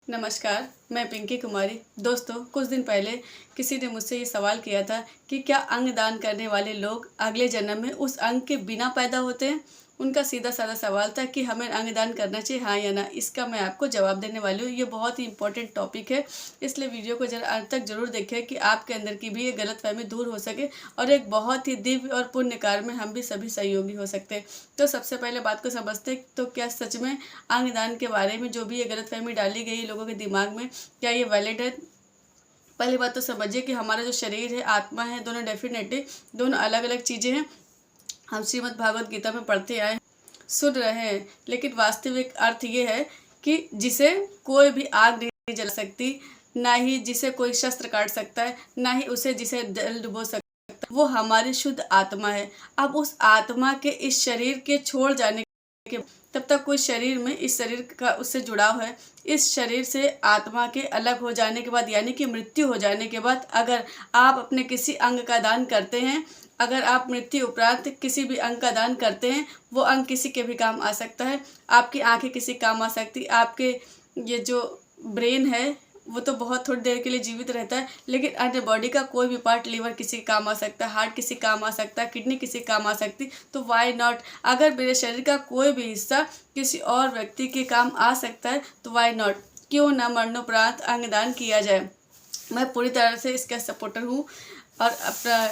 नमस्कार, मैं पिंकी कुमारी। दोस्तों, कुछ दिन पहले किसी ने मुझसे ये सवाल किया था कि क्या अंग दान करने वाले लोग अगले जन्म में उस अंग के बिना पैदा होते हैं? उनका सीधा-साधा सवाल था कि हमें अंग दान करना चाहिए, हाँ या ना? इसका मैं आपको जवाब देने वाली हूँ। ये बहुत ही इम्पोर्टेंट टॉपिक है, इसलिए वीडियो को ज़रा अंत तक ज़रूर देखें कि आपके अंदर की भी ये गलतफ़हमी दूर हो सके और एक बहुत ही दिव्य और पुण्य कार्य में हम भी सभी सहयोगी हो सकते हैं। तो सबसे पहले बात को समझते हैं, तो क्या सच में अंगदान के बारे में जो भी ये गलतफ़हमी डाली गई है लोगों के दिमाग में, क्या ये वैलिड है? पहली बात तो समझिए कि हमारा जो शरीर है, आत्मा है, दोनों डेफिनेटली दोनों अलग-अलग चीज़ें हैं। हम श्रीमद् भागवत गीता में पढ़ते आए हैं, सुन रहे हैं, लेकिन वास्तविक अर्थ ये है कि जिसे कोई भी आग नहीं जला सकती, ना ही जिसे कोई शस्त्र काट सकता है, ना ही उसे जिसे जल डुबो सकता है, वो हमारी शुद्ध आत्मा है। अब उस आत्मा के इस शरीर के छोड़ जाने के तब तक कोई शरीर में इस शरीर का उससे जुड़ाव है। इस शरीर से आत्मा के अलग हो जाने के बाद, यानी कि मृत्यु हो जाने के बाद, अगर आप अपने किसी अंग का दान करते हैं, अगर आप मृत्यु उपरांत किसी भी अंग का दान करते हैं, वो अंग किसी के भी काम आ सकता है। आपकी आंखें किसी काम आ सकती, आपके ये जो ब्रेन है वो तो बहुत थोड़ी देर के लिए जीवित रहता है, लेकिन अन्य बॉडी का कोई भी पार्ट, लीवर किसी के काम आ सकता है, हार्ट किसी काम आ सकता है, किडनी किसी काम आ सकती। तो वाई नॉट, अगर मेरे शरीर का कोई भी हिस्सा किसी और व्यक्ति के काम आ सकता है तो वाई नॉट, क्यों न मरणोपरांत अंगदान किया जाए। मैं पूरी तरह से इसका सपोर्टर हूँ और अपना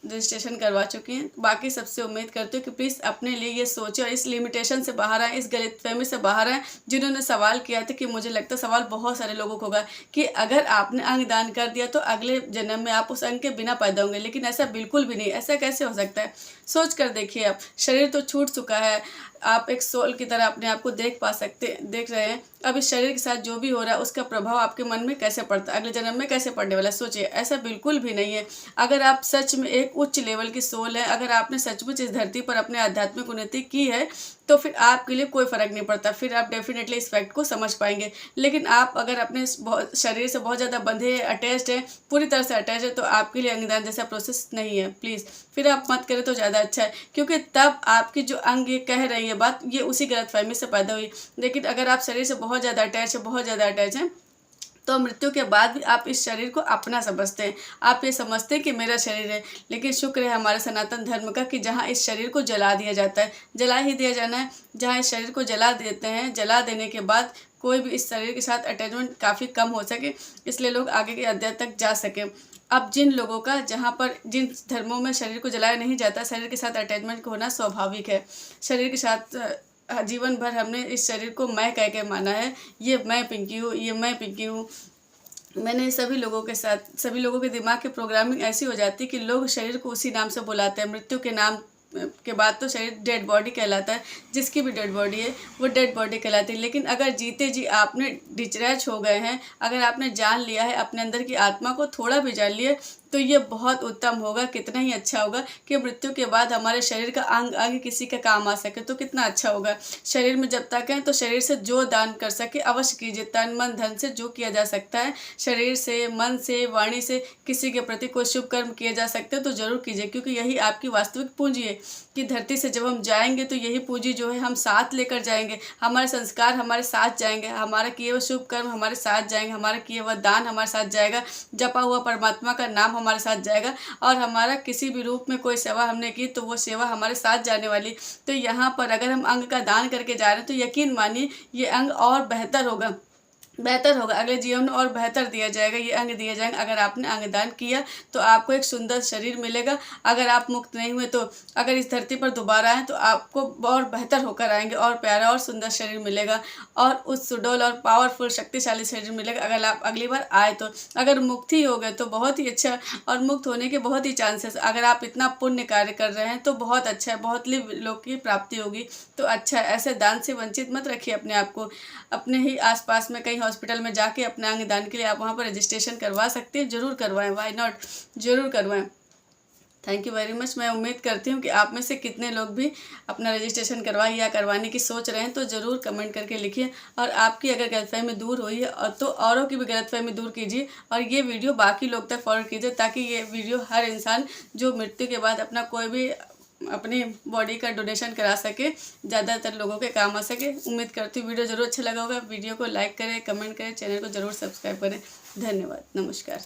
रजिस्ट्रेशन करवा चुकी हैं। बाकी सबसे उम्मीद करती हूँ कि प्लीज़ अपने लिए ये सोचें और इस लिमिटेशन से बाहर आएँ, इस गलतफहमी से बाहर आएँ। जिन्होंने सवाल किया था, कि मुझे लगता है सवाल बहुत सारे लोगों को होगा कि अगर आपने अंग दान कर दिया तो अगले जन्म में आप उस अंग के बिना पैदा होंगे, लेकिन ऐसा बिल्कुल भी नहीं। ऐसा कैसे हो सकता है? सोच कर देखिए, आप शरीर तो छूट चुका है, आप एक सोल की तरह अपने आप को देख रहे हैं। अब इस शरीर के साथ जो भी हो रहा है उसका प्रभाव आपके मन में कैसे पड़ता है, अगले जन्म में कैसे पड़ने वाला है? सोचिए, ऐसा बिल्कुल भी नहीं है। अगर आप सच में एक उच्च लेवल की सोल है, अगर आपने सचमुच इस धरती पर अपने आध्यात्मिक उन्नति की है, तो फिर आपके लिए कोई फ़र्क नहीं पड़ता। फिर आप डेफिनेटली इस फैक्ट को समझ पाएंगे। लेकिन आप अगर अपने शरीर से बहुत ज़्यादा बंधे हैं, अटैच्ड है, पूरी तरह से अटैच है, तो आपके लिए अंगदान जैसा प्रोसेस नहीं है। प्लीज़ फिर आप मत करें तो ज़्यादा अच्छा है, क्योंकि तब आपकी जो अंग ये कह रही है बात, ये उसी गलतफहमी से पैदा हुई। लेकिन अगर आप शरीर से बहुत ज़्यादा अटैच हैं, तो मृत्यु के बाद भी आप इस शरीर को अपना समझते हैं। आप ये समझते हैं कि मेरा शरीर है। लेकिन शुक्र है हमारे सनातन धर्म का कि जहाँ इस शरीर को जला दिया जाता है, जला ही दिया जाना है। जहाँ इस शरीर को जला देते हैं, जला देने के बाद कोई भी इस शरीर के साथ अटैचमेंट काफ़ी कम हो सके, इसलिए लोग आगे के अध्याय तक जा सकें। अब जिन लोगों का, जहाँ पर जिन धर्मों में शरीर को जलाया नहीं जाता, शरीर के साथ अटैचमेंट होना स्वाभाविक है। शरीर के साथ जीवन भर हमने इस शरीर को मैं कह के माना है, ये मैं पिंकी हूँ, ये मैं पिंकी हूँ। मैंने सभी लोगों के साथ, सभी लोगों के दिमाग की प्रोग्रामिंग ऐसी हो जाती है कि लोग शरीर को उसी नाम से बुलाते हैं। मृत्यु के नाम के बाद तो शरीर डेड बॉडी कहलाता है। जिसकी भी डेड बॉडी है वो डेड बॉडी कहलाती है। लेकिन अगर जीते जी आपने डिस्चैर्ज हो गए हैं, अगर आपने जान लिया है, अपने अंदर की आत्मा को थोड़ा भी जान लिया, तो ये बहुत उत्तम होगा। कितना ही अच्छा होगा कि मृत्यु के बाद हमारे शरीर का अंग अंग किसी के काम आ सके, तो कितना अच्छा होगा। शरीर में जब तक है तो शरीर से जो दान कर सके अवश्य कीजिए। तन मन धन से जो किया जा सकता है, शरीर से, मन से, वाणी से किसी के प्रति कोई शुभ कर्म किए जा सकते हैं तो जरूर कीजिए, क्योंकि यही आपकी वास्तविक पूंजी है। कि धरती से जब हम जाएंगे तो यही पूंजी जो है हम साथ लेकर जाएंगे। हमारे संस्कार हमारे साथ जाएंगे, हमारा किए हुए शुभ कर्म हमारे साथ जाएंगे, हमारा किए हुआ दान हमारे साथ जाएगा, जपा हुआ परमात्मा का नाम हमारे साथ जाएगा, और हमारा किसी भी रूप में कोई सेवा हमने की तो वो सेवा हमारे साथ जाने वाली। तो यहाँ पर अगर हम अंग का दान करके जा रहे हैं तो यकीन मानिए ये अंग और बेहतर होगा, अगले जीवन में और बेहतर दिया जाएगा, ये अंग दिए जाएंगे। अगर आपने अंगदान किया तो आपको एक सुंदर शरीर मिलेगा। अगर आप मुक्त नहीं हुए तो अगर इस धरती पर दोबारा आए तो आपको और बेहतर होकर आएंगे, और प्यारा और सुंदर शरीर मिलेगा, और उस सुडौल और पावरफुल शक्तिशाली शरीर मिलेगा अगर आप अगली बार आए तो। अगर मुक्त ही हो गए तो बहुत ही अच्छा, और मुक्त होने के बहुत ही चांसेस, अगर आप इतना पुण्य कार्य कर रहे हैं तो बहुत अच्छा है, बहुत लोग की प्राप्ति होगी। तो अच्छा है, ऐसे दान से वंचित मत रखिए अपने आप को। अपने ही आसपास में कहीं हॉस्पिटल में जाके अपने अंग दान के लिए आप वहाँ पर रजिस्ट्रेशन करवा सकते हैं, जरूर करवाएं, वाई नॉट, जरूर करवाएं। Thank you very much. मैं उम्मीद करती हूँ कि आप में से कितने लोग भी अपना रजिस्ट्रेशन करवाए या करवाने की सोच रहे हैं, तो ज़रूर कमेंट करके लिखिए। और आपकी अगर गलतफहमी दूर हुई है तो औरों की भी गलतफहमी दूर कीजिए, और ये वीडियो बाकी लोग तक फॉरवर्ड कीजिए, ताकि ये वीडियो हर इंसान जो मृत्यु के बाद अपना कोई भी अपनी बॉडी का डोनेशन करा सके, ज़्यादातर लोगों के काम आ सके। उम्मीद करती हूँ वीडियो ज़रूर अच्छा लगा होगा। वीडियो को लाइक करें, कमेंट करें, चैनल को ज़रूर सब्सक्राइब करें। धन्यवाद, नमस्कार।